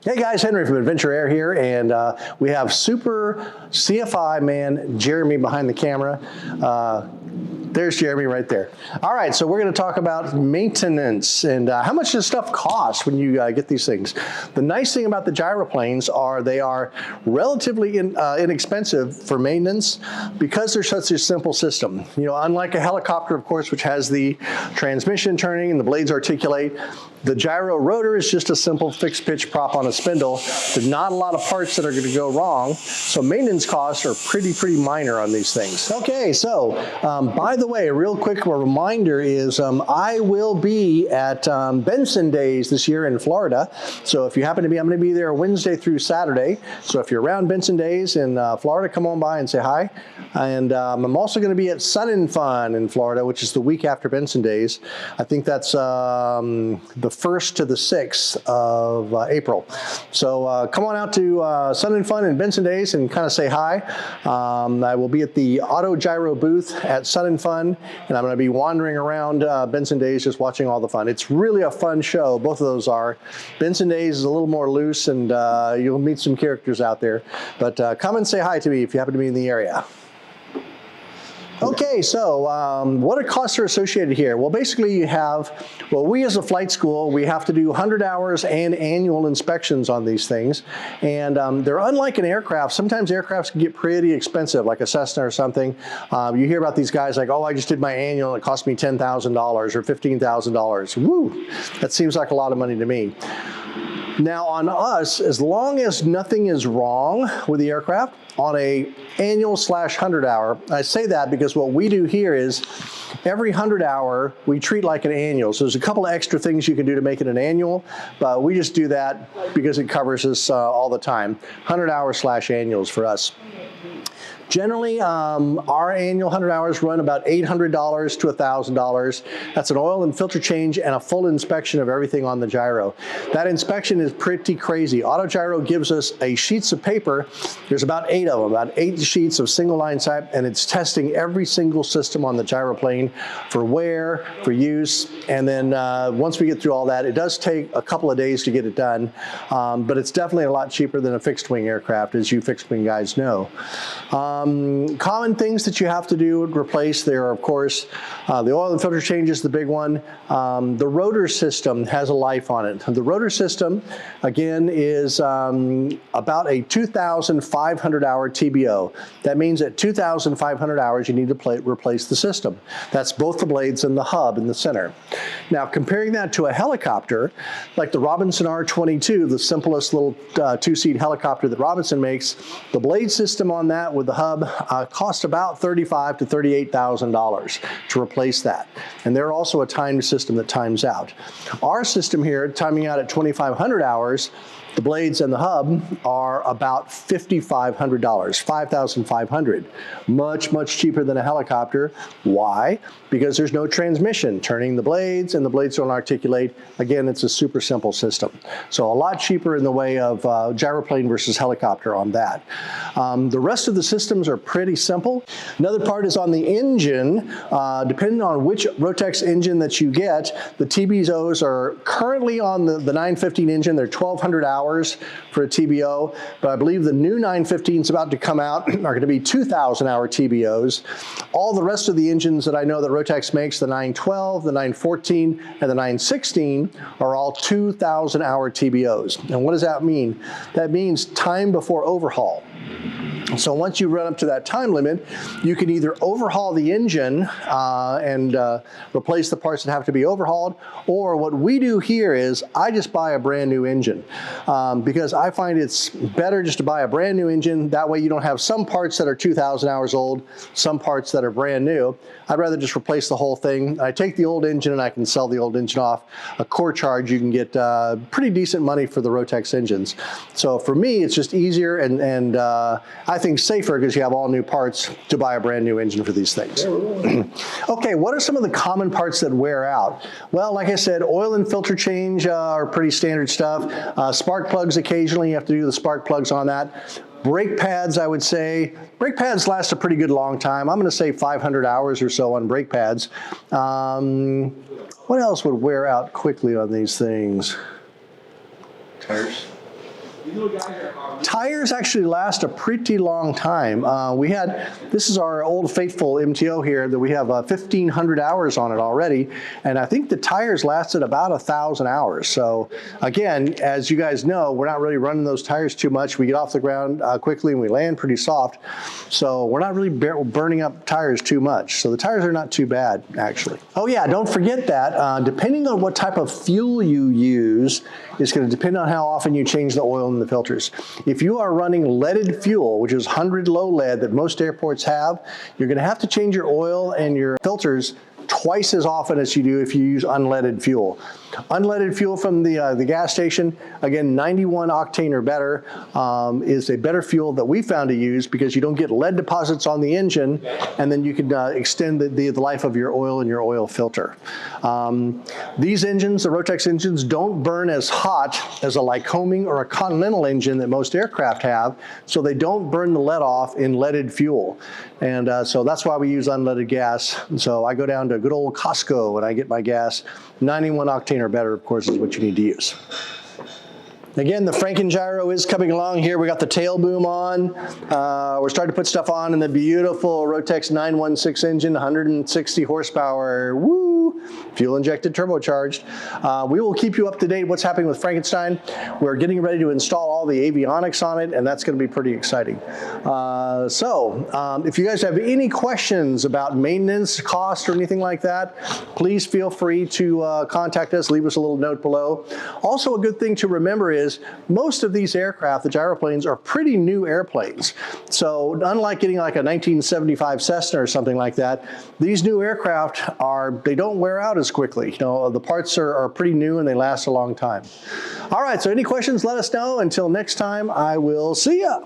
Hey guys, Henry from Adventure Air here, and we have super CFI man Jeremy behind the camera. There's Jeremy right there. All right, so we're going to talk about maintenance and how much this stuff costs when you get these things. The nice thing about the gyroplanes are they are relatively inexpensive for maintenance because they're such a simple system. You know, unlike a helicopter, of course, which has the transmission turning and the blades articulate, the gyro rotor is just a simple fixed pitch prop on a spindle. There's not a lot of parts that are going to go wrong, so maintenance costs are pretty minor on these things. Okay, so by the way, a real quick reminder is I will be at Benson Days this year in Florida. So if you happen to be, I'm going to be there Wednesday through Saturday. So if you're around Benson Days in Florida, come on by and say hi. And I'm also going to be at Sun and Fun in Florida, which is the week after Benson Days. I think that's the 1st to the 6th of April. So come on out to Sun and Fun and Benson Days and kind of say hi. I will be at the AutoGyro booth at Sun and Fun, and I'm going to be wandering around Benson Days just watching all the fun. It's really a fun show. Both of those are. Benson Days is a little more loose, and you'll meet some characters out there. But come and say hi to me if you happen to be in the area. Okay, so what costs are associated here? Well, basically you have, we as a flight school, we have to do 100 hours and annual inspections on these things. And they're unlike an aircraft. Sometimes aircrafts can get pretty expensive, like a Cessna or something. You hear about these guys like, oh, I just did my annual, it cost me $10,000 or $15,000. Woo, that seems like a lot of money to me. Now on us, as long as nothing is wrong with the aircraft, on a annual / 100 hour, I say that because what we do here is every 100 hour we treat like an annual. So there's a couple of extra things you can do to make it an annual, but we just do that because it covers us all the time. 100 hours / annuals for us. Generally, our annual 100 hours run about $800 to $1,000. That's an oil and filter change and a full inspection of everything on the gyro. That inspection is pretty crazy. AutoGyro gives us sheets of paper. There's about 8 of them, about 8 sheets of single line type, and it's testing every single system on the gyroplane for wear, for use, and then once we get through all that, it does take a couple of days to get it done, but it's definitely a lot cheaper than a fixed wing aircraft, as you fixed wing guys know. Common things that you have to do to replace there are, of course, the oil and filter change is the big one. The rotor system has a life on it. The rotor system, again, is about a 2,500 hour TBO. That means at 2,500 hours you need to replace the system. That's both the blades and the hub in the center. Now comparing that to a helicopter, like the Robinson R-22, the simplest little 2-seat helicopter that Robinson makes, the blade system on that with the hub cost about $35,000 to $38,000 to replace that. And they're also a timed system that times out. Our system here, timing out at 2,500 hours, the blades and the hub are about $5,500, $5,500. Much cheaper than a helicopter. Why? Because there's no transmission turning the blades, and the blades don't articulate. Again, it's a super simple system. So a lot cheaper in the way of gyroplane versus helicopter on that. The rest of the systems are pretty simple. Another part is on the engine. Depending on which Rotex engine that you get, the TBOs are currently on the 915 engine. They're 1,200 hours for a TBO, but I believe the new 915s about to come out are going to be 2,000 hour TBOs. All the rest of the engines that I know that Rotex makes, the 912, the 914, and the 916, are all 2,000 hour TBOs. And what does that mean? That means time before overhaul. So once you run up to that time limit, you can either overhaul the engine and replace the parts that have to be overhauled, or what we do here is I just buy a brand new engine because I find it's better just to buy a brand new engine. That way you don't have some parts that are 2,000 hours old, some parts that are brand new. I'd rather just replace the whole thing. I take the old engine and I can sell the old engine off. A core charge, you can get pretty decent money for the Rotex engines. So for me, it's just easier and I think safer because you have all new parts to buy a brand new engine for these things. Okay, what are some of the common parts that wear out? Well, like I said, oil and filter change are pretty standard stuff. Spark plugs, occasionally you have to do the spark plugs on that. Brake pads, I would say. Brake pads last a pretty good long time. I'm going to say 500 hours or so on brake pads. What else would wear out quickly on these things? Tires. Tires actually last a pretty long time. This is our old faithful MTO here that we have 1,500 hours on it already, and I think the tires lasted about 1,000 hours. So again, as you guys know, we're not really running those tires too much. We get off the ground quickly and we land pretty soft, so we're not really burning up tires too much. So the tires are not too bad, actually. Oh yeah, don't forget that depending on what type of fuel you use, it's going to depend on how often you change the oil in the filters. If you are running leaded fuel, which is 100 low lead that most airports have, you're going to have to change your oil and your filters twice as often as you do if you use unleaded fuel. Unleaded fuel from the gas station, again, 91 octane or better, is a better fuel that we found to use because you don't get lead deposits on the engine, and then you can extend the life of your oil and your oil filter. These engines, the Rotex engines, don't burn as hot as a Lycoming or a Continental engine that most aircraft have, so they don't burn the lead off in leaded fuel. And so that's why we use unleaded gas. And so I go down to good old Costco and I get my gas. 91 octane or better, of course, is what you need to use. Again, the Franken gyro is coming along here. We got the tail boom on. We're starting to put stuff on in the beautiful Rotex 916 engine, 160 horsepower. Woo! Fuel injected, turbocharged. We will keep you up to date what's happening with Frankenstein. We're getting ready to install all the avionics on it, and that's going to be pretty exciting. If you guys have any questions about maintenance, cost, or anything like that, please feel free to contact us, leave us a little note below. Also, a good thing to remember is most of these aircraft, the gyroplanes, are pretty new airplanes. So unlike getting like a 1975 Cessna or something like that, these new aircraft they don't wear out as quickly. You know, the parts are pretty new and they last a long time. All right, so any questions, let us know. Until next time, I will see ya.